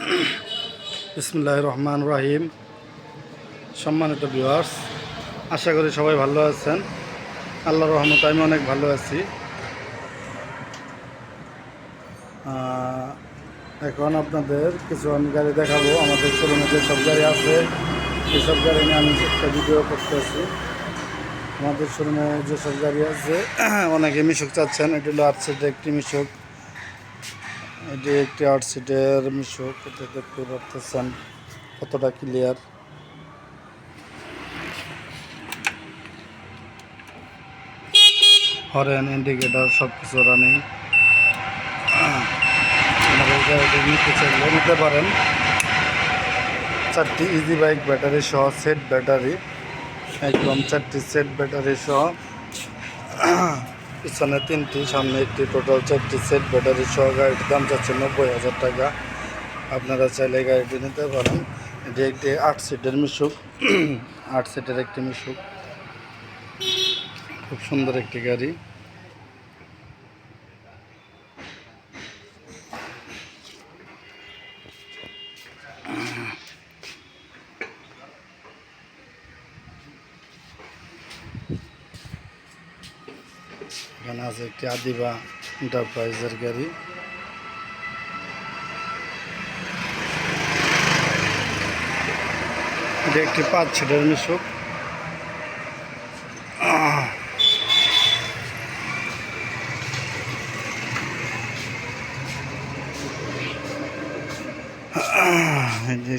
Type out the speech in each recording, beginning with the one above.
বিসমিল্লাহির রহমানির রহিম। সম্মানিত ভিউয়ার্স, আশা করি সবাই ভালো আছেন। আল্লাহর রহমতে আমি অনেক ভালো আছি। এখন আপনাদের কিছু আমি গাড়ি দেখাবো। আমাদের শোরুমে যেসব গাড়ি আছে সেসব গাড়ি নিয়ে আমি একটা ভিডিও করতেছি। আমাদের শোরুমে যেসব গাড়ি আছে অনেকে মিশুক চাচ্ছেন। এটি হলো 8 সিটের একটি মিশুক। এটি একটি 8 সিটের মিশুক। এটা দেখতে পাচ্ছেন কতটা ক্লিয়ার। হরেন, ইন্ডিকেটার সব কিছু রানিং। আমাদের গাড়িটি নিতে চাইলে নিতে পারেন। 4টি ইজি বাইক ব্যাটারি সহ সেট ব্যাটারি, একদম 4টি সেট ব্যাটারি সহ, পিছনে 3টি, সামনে একটি, টোটাল 4টি সেট ব্যাটারি সহ গাড়িটির দাম চাচ্ছে 90,000 টাকা। আপনারা চাইলে গাড়িটি নিতে পারেন। এটি একটি 8 সিটের মিশুক, 8 সিটের একটি মিশুক। খুব সুন্দর একটি গাড়ি। এখানে আছে একটি আদিবা এন্টারপ্রাইজের গাড়ি। এটা একটি 5 সিটের মিশুক।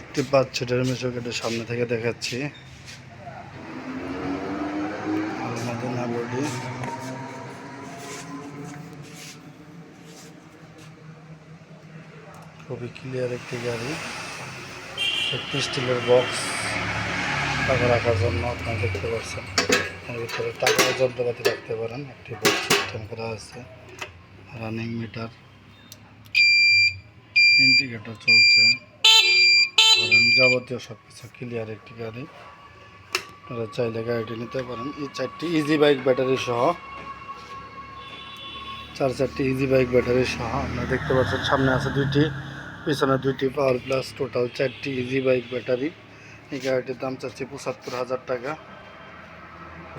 একটি 5 সিটের মিশুক। এটা সামনে থেকে দেখাচ্ছি। বডি খুবই ক্লিয়ার একটি গাড়ি। একটি স্টিলের বক্স টাকা রাখার জন্য আপনারা দেখতে পাচ্ছেন। এর ভিতরে টাকার যন্ত্রপাতি রাখতে পারেন। একটি বক্স সিস্টেম করা আছে। রানিং মিটার, ইন্ডিকেটর চলছে, যাবতীয় সব কিছু ক্লিয়ার একটি গাড়ি। আপনারা চাইলে গাড়িটি নিতে পারেন। এই 4টি ইজি বাইক ব্যাটারি সহ, 4টি ইজি বাইক ব্যাটারি সহ আপনারা দেখতে পাচ্ছেন। সামনে আছে 2টি, পিছনে 2টি পাওয়ার প্লাস, টোটাল 4টি ইজি বাইক ব্যাটারি। এই গাড়িটির দাম চাচ্ছি 75,000 টাকা।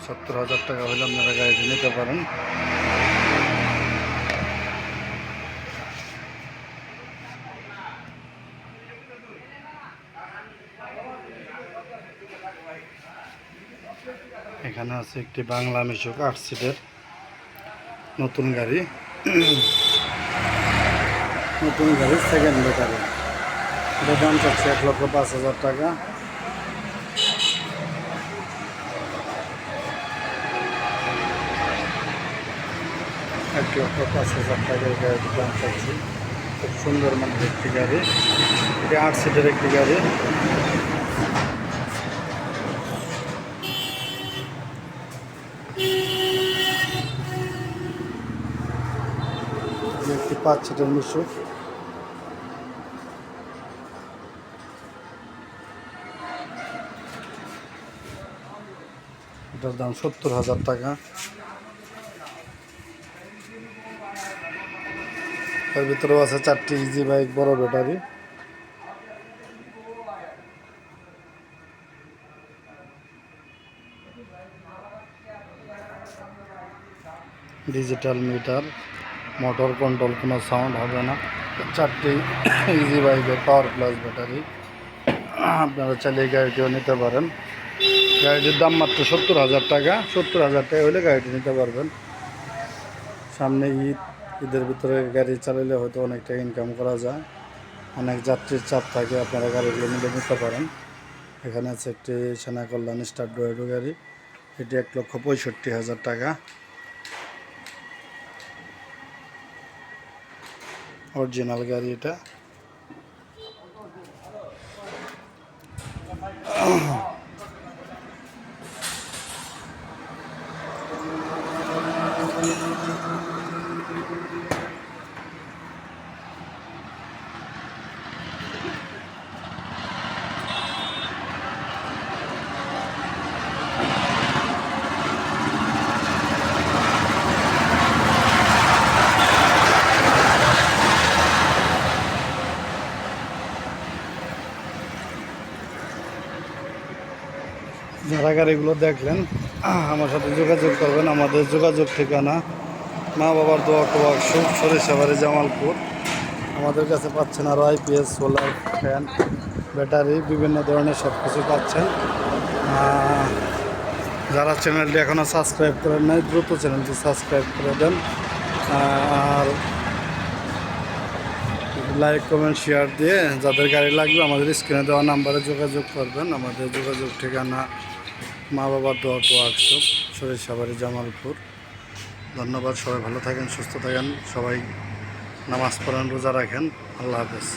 75,000 টাকা হলে আপনারা গাড়িটি নিতে পারেন। এখানে আছে একটি বাংলা মিশুক 8 সিটের নতুন গাড়ি। নতুন গাড়ি, সেকেন্ড ব্যাটারি। এটার দাম চাচ্ছে 1,05,000 টাকা। এক লক্ষ 5,000 টাকা এই গাড়িটির দাম চাচ্ছি। খুব সুন্দর মানের একটি গাড়ি। এটি 8 সিটের একটি গাড়ি। একটি 5 সিটের মিশুক। এটার দাম 70,000 টাকা। এর ভিতরেও আছে 4টি ইজি বাইক বড় battery. Digital meter, motor control, কোনো সাউন্ড হবে না। 4টি ইজি বাইকের পাওয়ার প্লাস ব্যাটারি। আপনারা চাইলে এই গাড়িটিও নিতে পারেন। গাড়িটির দাম মাত্র 70,000 টাকা। 70,000 টাকা হলে গাড়িটি নিতে পারবেন। সামনে ঈদের ভিতরে গাড়ি চালালে হয়তো অনেকটা ইনকাম করা যায়। অনেক যাত্রীর চাপ থাকে, আপনারা গাড়িগুলো মিলে নিতে পারেন। এখানে আছে একটি সেনা কল্যাণ স্টার ডোয়েডো গাড়ি। এটি 1,65,000 টাকা। অরিজিনাল গাড়ি এটা। যারা গাড়িগুলো দেখলেন আমার সাথে যোগাযোগ করবেন। আমাদের যোগাযোগ ঠিকানা মা বাবার দোয়া ওয়ার্কশপ, সরিষাবাড়ি, জামালপুর। আমাদের কাছে পাচ্ছেন আরও আইপিএস, সোলার, ফ্যান, ব্যাটারি, বিভিন্ন ধরনের সব কিছু পাচ্ছেন। যারা চ্যানেলটি এখনও সাবস্ক্রাইব করেন নাই দ্রুত চ্যানেলটি সাবস্ক্রাইব করে দেন, আর লাইক কমেন্ট শেয়ার দিয়ে যাদের গাড়ি লাগবে আমাদের স্ক্রিনে দেওয়া নাম্বারে যোগাযোগ করবেন। আমাদের যোগাযোগ ঠিকানা মা বাবার দোয়া ওয়ার্কশপ, সরিষাবাড়ি, জামালপুর। ধন্যবাদ। সবাই ভালো থাকেন, সুস্থ থাকেন, সবাই নামাজ পড়েন, রোজা রাখেন। আল্লাহ হাফেজ।